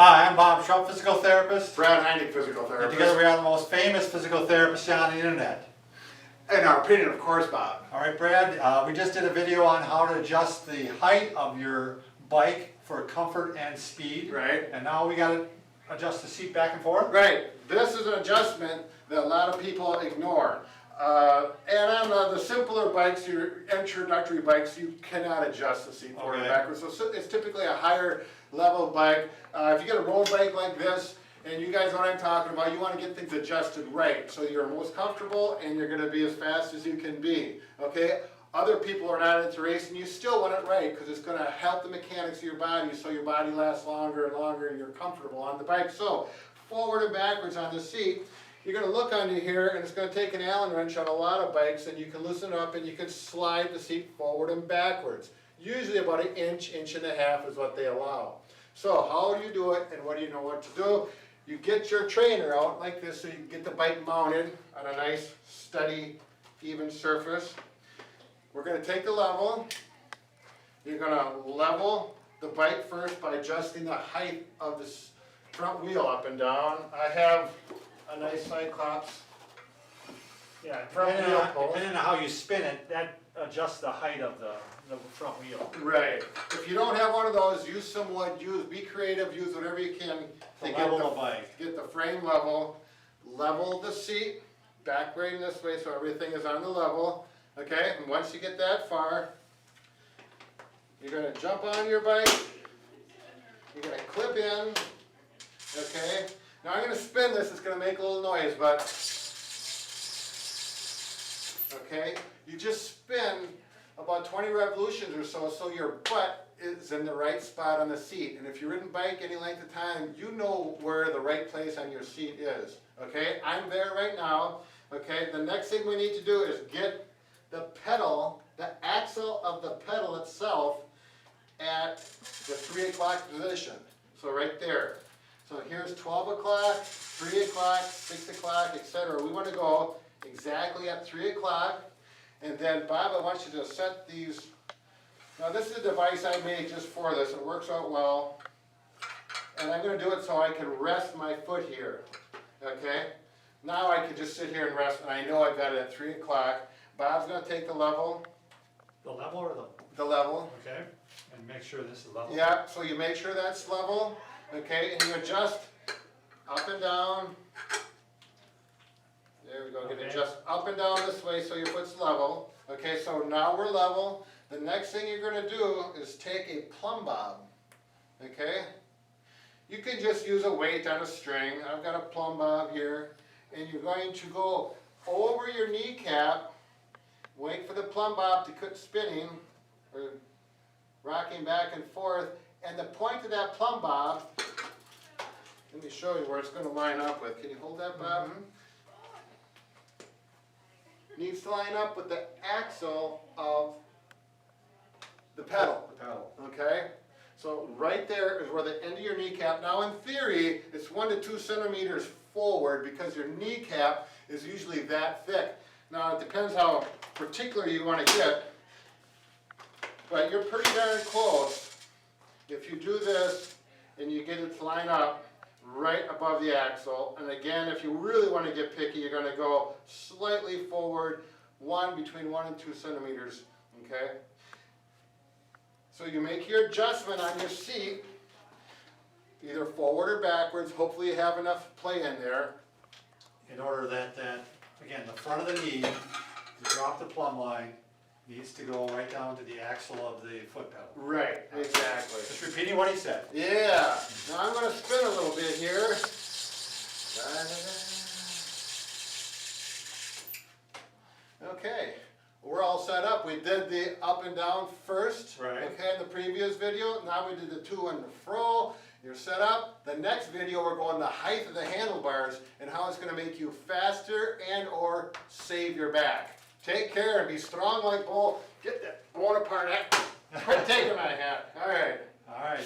Hi, I'm Bob Schrupp, physical therapist. Brad Heineck, physical And therapist. together we are the most famous physical therapists on the internet. In our opinion, of course, Bob. All right, Brad, we just did a video on how to adjust the height of your bike for comfort and speed. Right. And now we got to adjust the seat back and forth. Right. This is an adjustment that a lot of people ignore. And on the simpler bikes, your introductory bikes, you cannot adjust the seat forward and Okay. backwards. So it's typically a higher level bike. If you get a road bike like this, and you guys know what I'm talking about, you want to get things adjusted right, so you're most comfortable and you're going to be as fast as you can be. Okay? Other people are not into racing, you still want it right, because it's going to help the mechanics of your body, so your body lasts longer and longer and you're comfortable on the bike. So, forward and backwards on the seat, you're going to look under here, and it's going to take an Allen wrench on a lot of bikes, and you can loosen up and you can slide the seat forward and backwards. Usually about an inch, inch and a half is what they allow. So how do you do it, and what do you know what to do? You get your trainer out like this so you can get the bike mounted on a nice, steady, even surface. We're going to take the level. You're going to level the bike first by adjusting the height of this front wheel up and down. I have a nice Cyclops front wheel post. Depending on how you spin it, that adjusts the height of the front wheel. Right. If you don't have one of those, use some wood, be creative, use whatever you can To level the bike. Get the frame level, level the seat, back right in this way so everything is on the level. Okay, and once you get that far, you're going to jump on your bike, you're going to clip in, okay. Now I'm going to spin this, it's going to make a little noise, but, okay, you just spin about 20 revolutions or so, so your butt is in the right spot on the seat. And if you've ridden bike any length of time, you know where the right place on your seat is. Okay, I'm there right now. Okay, the next thing we need to do is get the pedal, the axle of the pedal itself at the 3 o'clock position. So right there. So here's 12 o'clock, 3 o'clock, 6 o'clock, etc. We want to go exactly at 3 o'clock. And then, Bob, I want you to set these. Now, this is a device I made just for this. It works out well. And I'm going to do it so I can rest my foot here. Okay? Now I can just sit here and rest, and I know I've got it at 3 o'clock. Bob's going to take the level. The level or the level? Okay. And make sure this is level. Yeah, so you make sure that's level. Okay, and you adjust up and down. There we go, Okay. adjust up and down this way so your foot's level. Okay, so now we're level. The next thing you're going to do is take a plumb bob. Okay? You can just use a weight on a string. I've got a plumb bob here. And you're going to go over your kneecap, wait for the plumb bob to quit spinning, or rocking back and forth. And the point of that plumb bob, let me show you where it's going to line up with. Can you hold that, Bob? Mm-hmm. Needs to line up with the axle of the pedal. The pedal. Okay? So right there is where the end of your kneecap, now in theory, it's 1 to 2 centimeters forward because your kneecap is usually that thick. Now it depends how particular you want to get, but you're pretty darn close if you do this and you get it to line up right above the axle. And again, if you really want to get picky, you're going to go slightly forward, between 1 and 2 centimeters, okay? So you make your adjustment on your seat, either forward or backwards. Hopefully you have enough play in there. In order that, again, the front of the knee, to drop the plumb line, needs to go right down to the axle of the foot pedal. Right, exactly. Just repeating what he said. Yeah. Now I'm going to spin a little bit here. Okay. We're all set up. We did the up and down first. Right. Okay, in the previous video. Now we did the to and the fro. You're set up. The next video we're going the height of the handlebars and how it's going to make you faster and or save your back. Take care and be strong like bull. Get that bone apart. Quit taking my hat. All right. All right.